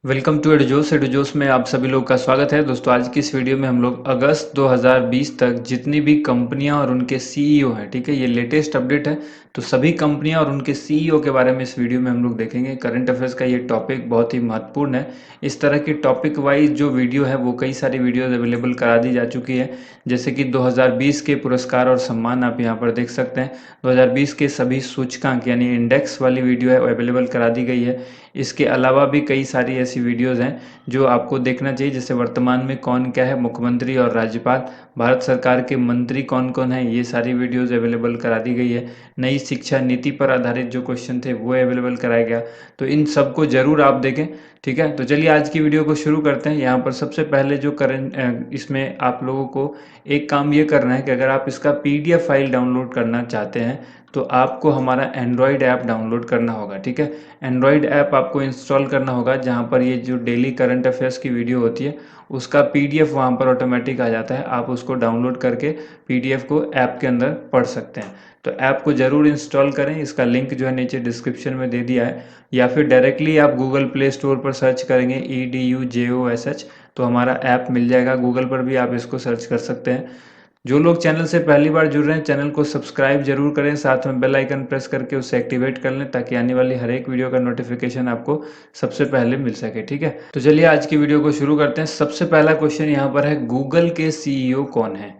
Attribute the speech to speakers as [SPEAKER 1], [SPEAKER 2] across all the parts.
[SPEAKER 1] Welcome to एडुजोस। एडुजोस में आप सभी लोग का स्वागत है। दोस्तों, आज की इस वीडियो में हम लोग अगस्त 2020 तक जितनी भी कंपनियां और उनके सीईओ हैं, ठीक है, ये लेटेस्ट अपडेट है। तो सभी कंपनियां और उनके सीईओ के बारे में इस वीडियो में हम लोग देखेंगे। करंट अफेयर्स का ये टॉपिक बहुत ही महत्वपूर्ण है। इस तरह की टॉपिक वाइज जो वीडियो है वो कई सारी वीडियोज अवेलेबल करा दी जा चुकी है। जैसे कि 2020 के पुरस्कार और सम्मान आप यहाँ पर देख सकते हैं। 2020 के सभी सूचकांक यानी इंडेक्स वाली वीडियो है अवेलेबल करा दी गई है। इसके अलावा भी कई सारी ऐसी वीडियोज़ हैं जो आपको देखना चाहिए, जैसे वर्तमान में कौन क्या है, मुख्यमंत्री और राज्यपाल, भारत सरकार के मंत्री कौन कौन है, ये सारी वीडियोज़ अवेलेबल करा दी गई है। नई शिक्षा नीति पर आधारित जो क्वेश्चन थे वो अवेलेबल कराया गया। तो इन सबको ज़रूर आप देखें, ठीक है। तो चलिए आज की वीडियो को शुरू करते हैं। यहाँ पर सबसे पहले जो करंट इसमें आप लोगों को एक काम ये करना है कि अगर आप इसका पीडीएफ फाइल डाउनलोड करना चाहते हैं तो आपको हमारा एंड्रॉयड ऐप डाउनलोड करना होगा, ठीक है। एंड्रॉयड ऐप आपको इंस्टॉल करना होगा, जहाँ पर ये जो डेली करंट अफेयर्स की वीडियो होती है उसका पीडीएफ वहाँ पर ऑटोमेटिक आ जाता है। आप उसको डाउनलोड करके पीडीएफ को ऐप के अंदर पढ़ सकते हैं। तो ऐप को ज़रूर इंस्टॉल करें। इसका लिंक जो है नीचे डिस्क्रिप्शन में दे दिया है, या फिर डायरेक्टली आप गूगल प्ले स्टोर पर सर्च करेंगे EDUJOSH तो हमारा ऐप मिल जाएगा। गूगल पर भी आप इसको सर्च कर सकते हैं। जो लोग चैनल से पहली बार जुड़ रहे हैं, चैनल को सब्सक्राइब जरूर करें, साथ में बेल आइकन प्रेस करके उसे एक्टिवेट कर लें ताकि आने वाली हर एक वीडियो का नोटिफिकेशन आपको सबसे पहले मिल सके, ठीक है। तो चलिए आज की वीडियो को शुरू करते हैं। सबसे पहला क्वेश्चन यहाँ पर है, गूगल के सीईओ कौन है?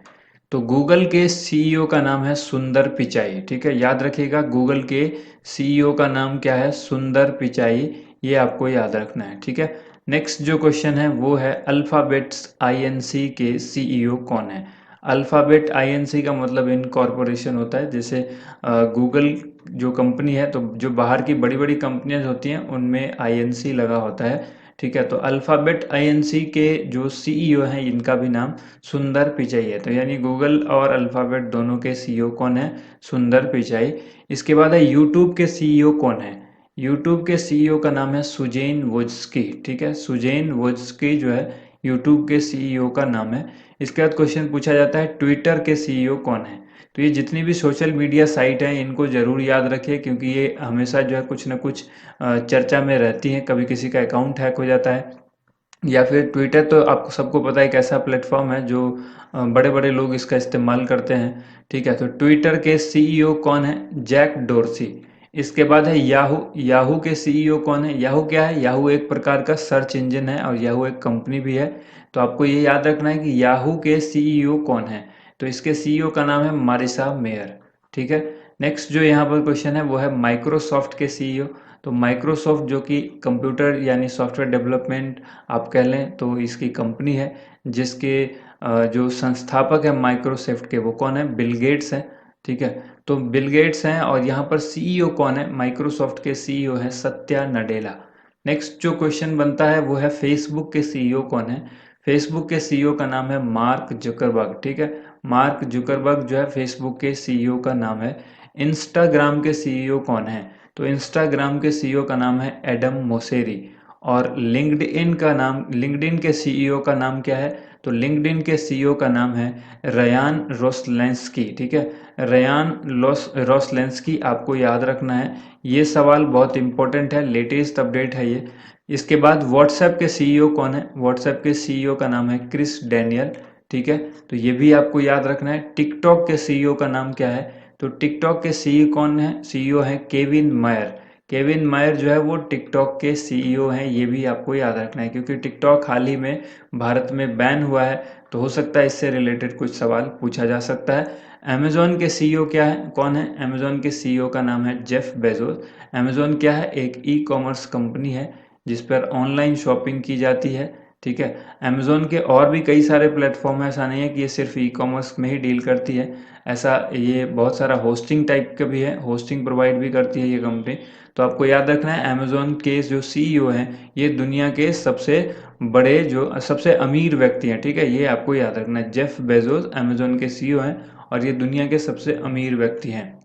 [SPEAKER 1] तो गूगल के सीईओ का नाम है सुंदर पिचाई, ठीक है। याद रखिएगा, गूगल के सीईओ का नाम क्या है? सुंदर पिचाई। ये आपको याद रखना है, ठीक है। नेक्स्ट जो क्वेश्चन है वो है, अल्फाबेट्स आईएनसी के सीईओ कौन है? अल्फ़ाबेट आईएनसी का मतलब इनकॉर्पोरेशन होता है। जैसे गूगल जो कंपनी है, तो जो बाहर की बड़ी बड़ी कंपनियां होती हैं उनमें आईएनसी लगा होता है, ठीक है। तो अल्फ़ाबेट आईएनसी के जो सीईओ हैं इनका भी नाम सुंदर पिचाई है। तो यानी गूगल और अल्फ़ाबेट दोनों के सीईओ कौन है? सुंदर पिचाई। इसके बाद है, यूट्यूब के सीईओ कौन है? यूट्यूब के सीईओ का नाम है सुजेन वोज्स्की, ठीक है। सुजेन वोज्स्की जो है यूट्यूब के सीईओ का नाम है। इसके बाद क्वेश्चन पूछा जाता है, ट्विटर के सीईओ कौन है? तो ये जितनी भी सोशल मीडिया साइट हैं इनको ज़रूर याद रखिए, क्योंकि ये हमेशा जो है कुछ ना कुछ चर्चा में रहती हैं। कभी किसी का अकाउंट हैक हो जाता है, या फिर ट्विटर तो आपको सबको पता है एक ऐसा प्लेटफॉर्म है जो बड़े बड़े लोग इसका इस्तेमाल करते हैं, ठीक है। तो ट्विटर के सीईओ कौन है? Jack Dorsey. इसके बाद है याहू। याहू के सीईओ कौन है? याहू क्या है? याहू एक प्रकार का सर्च इंजन है और याहू एक कंपनी भी है। तो आपको ये याद रखना है कि याहू के सीईओ कौन है। तो इसके सीईओ का नाम है मारिसा मेयर, ठीक है। नेक्स्ट जो यहाँ पर क्वेश्चन है वो है, माइक्रोसॉफ्ट के सीईओ। तो माइक्रोसॉफ्ट जो कि कंप्यूटर यानी सॉफ्टवेयर डेवलपमेंट आप कह लें तो इसकी कंपनी है, जिसके जो संस्थापक है माइक्रोसॉफ्ट के वो कौन है? बिल गेट्स हैं, ठीक है। तो बिल गेट्स हैं, और यहाँ पर सीईओ कौन है? माइक्रोसॉफ्ट के सीईओ है सत्या नडेला। नेक्स्ट जो क्वेश्चन बनता है वो है, फेसबुक के सीईओ कौन है? फेसबुक के सीईओ का नाम है मार्क जुकरबर्ग, ठीक है। मार्क जुकरबर्ग जो है फेसबुक के सीईओ का नाम है। इंस्टाग्राम के सीईओ कौन है? तो इंस्टाग्राम के सीईओ का नाम है एडम मोसेरी। और लिंक्डइन के सीईओ का नाम क्या है? तो लिंक्डइन के सीईओ का नाम है रयान रोस्लेंस्की, ठीक है। रयान रोस्लेंस्की आपको याद रखना है। ये सवाल बहुत इंपॉर्टेंट है, लेटेस्ट अपडेट है ये। इसके बाद व्हाट्सएप के सीईओ कौन है? व्हाट्सएप के सीईओ का नाम है क्रिस डैनियल, ठीक है। तो ये भी आपको याद रखना है। टिकटॉक के सीईओ का नाम क्या है? तो टिकटॉक के सीईओ कौन है? सीईओ है केविन मायर। केविन मायर जो है वो टिकटॉक के सीईओ हैं। ये भी आपको याद रखना है, क्योंकि टिकटॉक हाल ही में भारत में बैन हुआ है, तो हो सकता है इससे रिलेटेड कुछ सवाल पूछा जा सकता है। अमेजोन के सीईओ क्या है? कौन है? अमेजोन के सीईओ का नाम है जेफ बेजोस। अमेजोन क्या है? एक ई कॉमर्स कंपनी है जिस पर ऑनलाइन शॉपिंग की जाती है, ठीक है। अमेजोन के और भी कई सारे प्लेटफॉर्म है, ऐसा नहीं है कि ये सिर्फ ई कॉमर्स में ही डील करती है। ऐसा ये बहुत सारा होस्टिंग टाइप का भी है, होस्टिंग प्रोवाइड भी करती है ये कंपनी। तो आपको याद रखना है, अमेजोन के जो सीईओ हैं ये दुनिया के सबसे बड़े जो सबसे अमीर व्यक्ति हैं, ठीक है। ये आपको याद रखना है, जेफ बेजोस अमेजोन के सीईओ हैं और ये दुनिया के सबसे अमीर व्यक्ति हैं।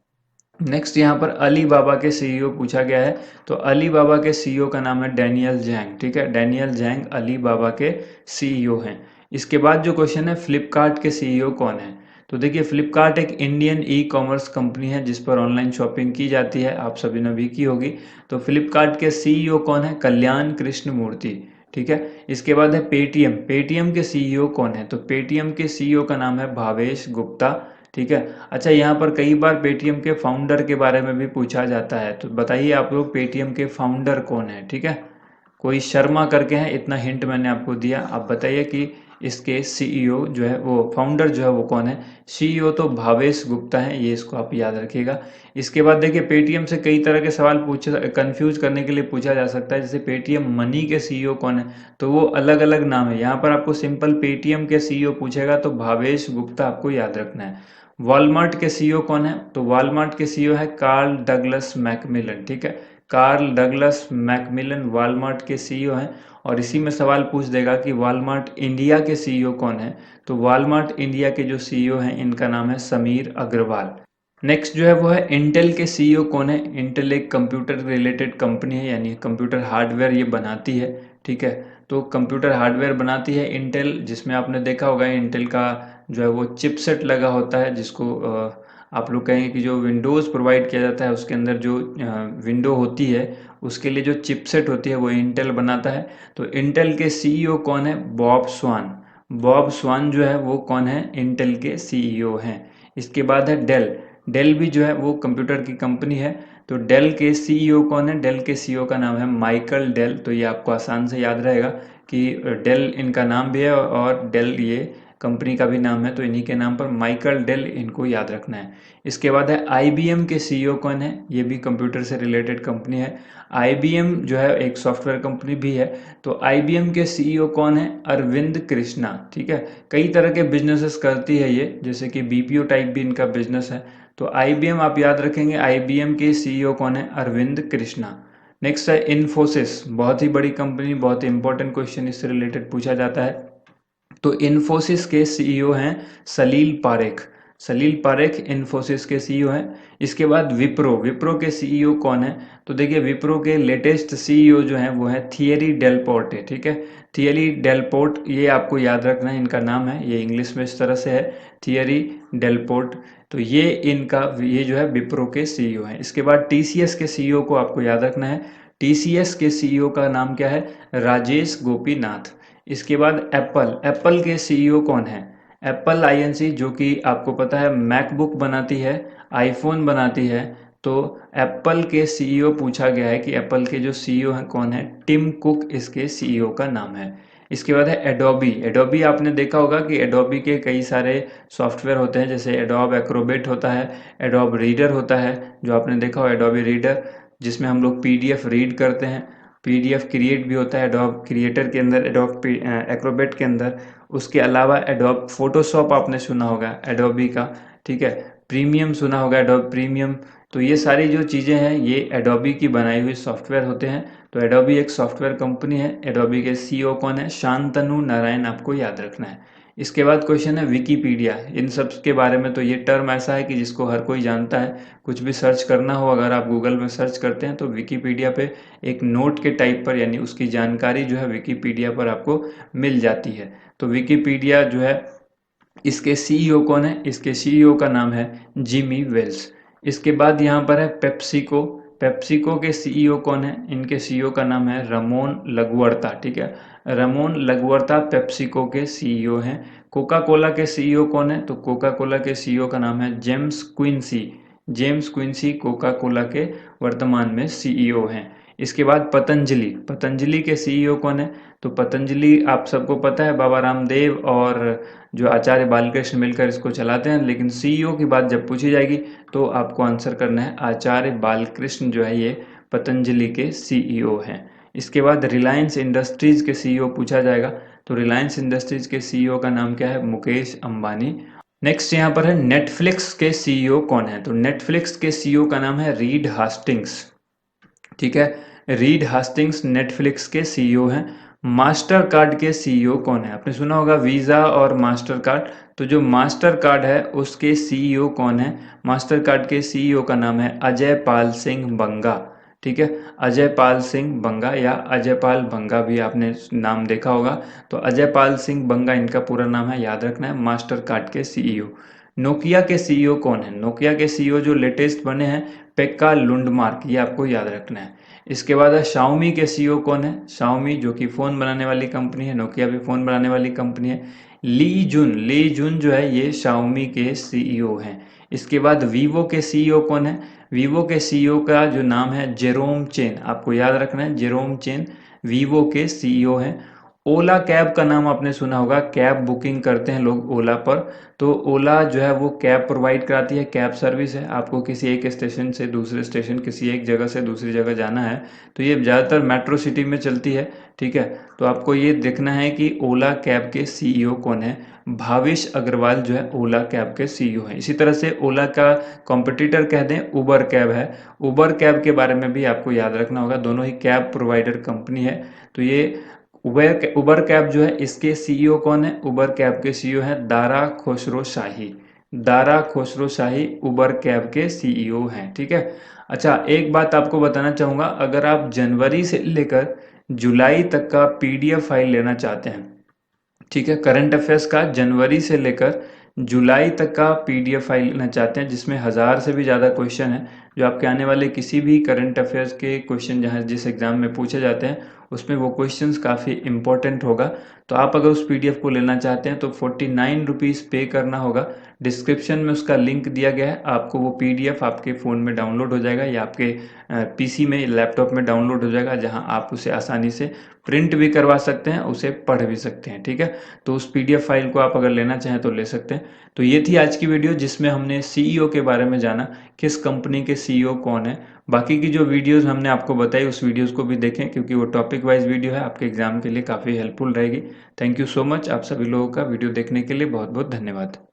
[SPEAKER 1] नेक्स्ट यहाँ पर अली बाबा के सीईओ पूछा गया है। तो अली बाबा के सीईओ का नाम है डैनियल जैंग, ठीक है। डैनियल जैंग अली बाबा के सीईओ हैं। इसके बाद जो क्वेश्चन है, फ्लिपकार्ट के सीईओ कौन है? तो देखिए फ्लिपकार्ट एक इंडियन ई कॉमर्स कंपनी है जिस पर ऑनलाइन शॉपिंग की जाती है, आप सभी ने भी की होगी। तो फ्लिपकार्ट के सीईओ कौन है? कल्याण कृष्ण मूर्ति। ठीक है। इसके बाद है पेटीएम। पेटीएम के सीईओ कौन है? तो पेटीएम के सीईओ का नाम है भावेश गुप्ता। ठीक है। अच्छा, यहाँ पर कई बार पेटीएम के फाउंडर के बारे में भी पूछा जाता है, तो बताइए आप लोग पेटीएम के फाउंडर कौन है? ठीक है, कोई शर्मा करके हैं, इतना हिंट मैंने आपको दिया। आप बताइए कि इसके सीईओ जो है वो फाउंडर जो है वो कौन है? सीईओ तो भावेश गुप्ता है, ये इसको आप याद रखिएगा। इसके बाद देखिए पेटीएम से कई तरह के सवाल पूछे, कंफ्यूज करने के लिए पूछा जा सकता है। जैसे पेटीएम मनी के सीईओ कौन है, तो वो अलग अलग नाम है। यहाँ पर आपको सिंपल पेटीएम के सीईओ पूछेगा तो भावेश गुप्ता आपको याद रखना है। वॉलमार्ट के सीईओ कौन है? तो वॉलमार्ट के सीईओ है कार्ल डगलस मैकमिलन। ठीक है, कार्ल डगलस मैकमिलन वॉलमार्ट के सीईओ हैं। और इसी में सवाल पूछ देगा कि वॉलमार्ट इंडिया के सीईओ कौन है? तो वॉलमार्ट इंडिया के जो सीईओ हैं इनका नाम है समीर अग्रवाल। नेक्स्ट जो है वो है इंटेल के सीईओ कौन है? इंटेल एक कंप्यूटर रिलेटेड कंपनी है, यानी कंप्यूटर हार्डवेयर ये बनाती है। ठीक है, तो कंप्यूटर हार्डवेयर बनाती है इंटेल, जिसमें आपने देखा होगा इंटेल का जो है वो चिपसेट लगा होता है, जिसको आप लोग कहेंगे कि जो विंडोज़ प्रोवाइड किया जाता है उसके अंदर जो विंडो होती है उसके लिए जो चिपसेट होती है वो इंटेल बनाता है। तो इंटेल के सीईओ कौन है? बॉब स्वान। बॉब स्वान जो है वो कौन है? इंटेल के सीईओ हैं। इसके बाद है डेल। डेल भी जो है वो कंप्यूटर की कंपनी है। तो डेल के सीईओ कौन है? डेल के सीईओ का नाम है माइकल डेल। तो ये आपको आसान से याद रहेगा कि डेल इनका नाम भी है और डेल ये कंपनी का भी नाम है, तो इन्हीं के नाम पर माइकल डेल इनको याद रखना है। इसके बाद है आईबीएम के सीईओ कौन है? ये भी कंप्यूटर से रिलेटेड कंपनी है। आईबीएम जो है एक सॉफ्टवेयर कंपनी भी है। तो आईबीएम के सीईओ कौन है? अरविंद कृष्णा। ठीक है, कई तरह के बिजनेसेस करती है ये, जैसे कि बीपीओ टाइप भी इनका बिजनेस है। तो आईबीएम आप याद रखेंगे, आईबीएम के सीईओ कौन है? अरविंद कृष्णा। नेक्स्ट है इन्फोसिस, बहुत ही बड़ी कंपनी, बहुत ही इंपॉर्टेंट क्वेश्चन इससे रिलेटेड पूछा जाता है। तो इन्फोसिस के सीईओ हैं सलील पारेख। सलील पारेख इन्फोसिस के सीईओ हैं। इसके बाद विप्रो। विप्रो के सीईओ कौन है? तो देखिए विप्रो के लेटेस्ट सीईओ जो हैं वो है थियरी डेलपोर्टे। ठीक है, थियरी डेलपोर्ट, ये आपको याद रखना है, इनका नाम है, ये इंग्लिश में इस तरह से है, थियरी डेलपोर्ट। तो ये जो है विप्रो के सीईओ हैं। इसके बाद टीसीएस के सीईओ को आपको याद रखना है। टीसीएस के सीईओ का नाम क्या है? राजेश गोपीनाथ। इसके बाद एप्पल। एप्पल के सीईओ कौन है? एप्पल आईएनसी, जो कि आपको पता है मैकबुक बनाती है, आईफोन बनाती है। तो एप्पल के सीईओ पूछा गया है कि एप्पल के जो सीईओ हैं कौन है? टिम कुक इसके सीईओ का नाम है। इसके बाद है एडोबी। एडोबी आपने देखा होगा कि एडोबी के कई सारे सॉफ्टवेयर होते हैं, जैसे एडोब एक्रोबेट होता है, एडोब रीडर होता है, जो आपने देखा हो एडोबी रीडर, जिसमें हम लोग पीडीएफ रीड करते हैं। पीडीएफ क्रिएट भी होता है एडोब क्रिएटर के अंदर, एडोब एक्रोबेट के अंदर। उसके अलावा एडोब फोटोशॉप आपने सुना होगा एडोबी का। ठीक है, प्रीमियम सुना होगा, एडोब प्रीमियम। तो ये सारी जो चीज़ें हैं ये एडोबी की बनाई हुई सॉफ्टवेयर होते हैं। तो एडोबी एक सॉफ्टवेयर कंपनी है। एडोबी के सीईओ कौन है? शांतनु नारायण, आपको याद रखना है। इसके बाद क्वेश्चन है विकीपीडिया। इन सब के बारे में तो ये टर्म ऐसा है कि जिसको हर कोई जानता है। कुछ भी सर्च करना हो, अगर आप गूगल में सर्च करते हैं तो विकीपीडिया पे एक नोट के टाइप पर, यानी उसकी जानकारी जो है विकीपीडिया पर आपको मिल जाती है। तो विकीपीडिया जो है इसके सीईओ कौन है? इसके सीईओ का नाम है जिमी वेल्स। इसके बाद यहाँ पर है पेप्सिको। पेप्सिको के सीईओ कौन है? इनके सीईओ का नाम है रमोन लगवर्ता। ठीक है, रमोन लगवर्ता पेप्सिको के सीईओ हैं। कोका कोला के सीईओ कौन है? तो कोका कोला के सीईओ का नाम है James Quincey. James Quincey Coca Cola के वर्तमान में सीईओ हैं। इसके बाद पतंजलि। पतंजलि के सीईओ कौन है? तो पतंजलि आप सबको पता है बाबा रामदेव और जो आचार्य बालकृष्ण मिलकर इसको चलाते हैं, लेकिन सीईओ की बात जब पूछी जाएगी तो आपको आंसर करना है आचार्य बालकृष्ण जो है ये पतंजलि के सीईओ हैं। इसके बाद रिलायंस इंडस्ट्रीज के सीईओ पूछा जाएगा। तो रिलायंस इंडस्ट्रीज के सीईओ का नाम क्या है? मुकेश अंबानी। नेक्स्ट यहाँ पर है नेटफ्लिक्स के सीईओ कौन है? तो नेटफ्लिक्स के सीईओ का नाम है रीड हास्टिंग्स। ठीक है, रीड हास्टिंग्स नेटफ्लिक्स के सीईओ हैं। मास्टर कार्ड के सीईओ कौन है? आपने सुना होगा वीज़ा और मास्टर कार्ड। तो जो मास्टर कार्ड है उसके सीईओ कौन है? मास्टर कार्ड के सीईओ का नाम है अजय पाल सिंह बंगा। ठीक है, अजय पाल सिंह बंगा या अजय पाल बंगा भी आपने नाम देखा होगा। तो अजय पाल सिंह बंगा इनका पूरा नाम है, याद रखना है, मास्टर कार्ड के सीईओ। नोकिया के सीईओ कौन है? नोकिया के सीईओ जो लेटेस्ट बने हैं, पेक्का लुंडमार्क, ये आपको याद रखना है। इसके बाद है शाओमी के सीईओ कौन है? शाओमी जो कि फ़ोन बनाने वाली कंपनी है, नोकिया भी फ़ोन बनाने वाली कंपनी है। ली जुन जो है ये शाओमी के सीईओ हैं। इसके बाद वीवो के सीईओ कौन है? वीवो के सीईओ का जो नाम है जेरोम चेन, आपको याद रखना है, जेरोम चेन वीवो के सीईओ हैं। ओला कैब का नाम आपने सुना होगा, कैब बुकिंग करते हैं लोग ओला पर, तो ओला जो है वो कैब प्रोवाइड कराती है, कैब सर्विस है। आपको किसी एक स्टेशन से दूसरे स्टेशन, किसी एक जगह से दूसरी जगह जाना है तो ये ज़्यादातर मेट्रो सिटी में चलती है, ठीक है। तो आपको ये देखना है कि ओला कैब के सीईओ कौन है। भाविश अग्रवाल जो है ओला कैब के सीईओ हैं। इसी तरह से ओला का कॉम्पिटिटर कह दें उबर कैब है। उबर कैब के बारे में भी आपको याद रखना होगा, दोनों ही कैब प्रोवाइडर कंपनी है। तो ये उबर कैब जो है इसके सीईओ कौन है? उबर कैब के सीईओ हैं दारा खुसरो शाही। दारा खुसरो शाही उबर कैब के सीईओ हैं, ठीक है। अच्छा, एक बात आपको बताना चाहूँगा, अगर आप जनवरी से लेकर जुलाई तक का पीडीएफ फाइल लेना चाहते हैं, ठीक है, करंट अफेयर्स का जनवरी से लेकर जुलाई तक का पीडीएफ फाइल लेना चाहते हैं जिसमें 1000 से भी ज़्यादा क्वेश्चन है, जो आपके आने वाले किसी भी करंट अफेयर्स के क्वेश्चन जहाँ जिस एग्ज़ाम में पूछे जाते हैं उसमें वो क्वेश्चंस काफ़ी इंपॉर्टेंट होगा। तो आप अगर उस पीडीएफ को लेना चाहते हैं तो 49 रुपीज़ पे करना होगा। डिस्क्रिप्शन में उसका लिंक दिया गया है, आपको वो पीडीएफ आपके फ़ोन में डाउनलोड हो जाएगा या आपके पीसी में, लैपटॉप में डाउनलोड हो जाएगा, जहां आप उसे आसानी से प्रिंट भी करवा सकते हैं, उसे पढ़ भी सकते हैं, ठीक है। तो उस पीडीएफ फाइल को आप अगर लेना चाहें तो ले सकते हैं। तो ये थी आज की वीडियो जिसमें हमने सीईओ के बारे में जाना, किस कंपनी के सीईओ कौन है। बाकी की जो वीडियोस हमने आपको बताई उस वीडियोस को भी देखें, क्योंकि वो टॉपिक वाइज वीडियो है, आपके एग्जाम के लिए काफ़ी हेल्पफुल रहेगी। थैंक यू सो मच, आप सभी लोगों का वीडियो देखने के लिए बहुत बहुत धन्यवाद।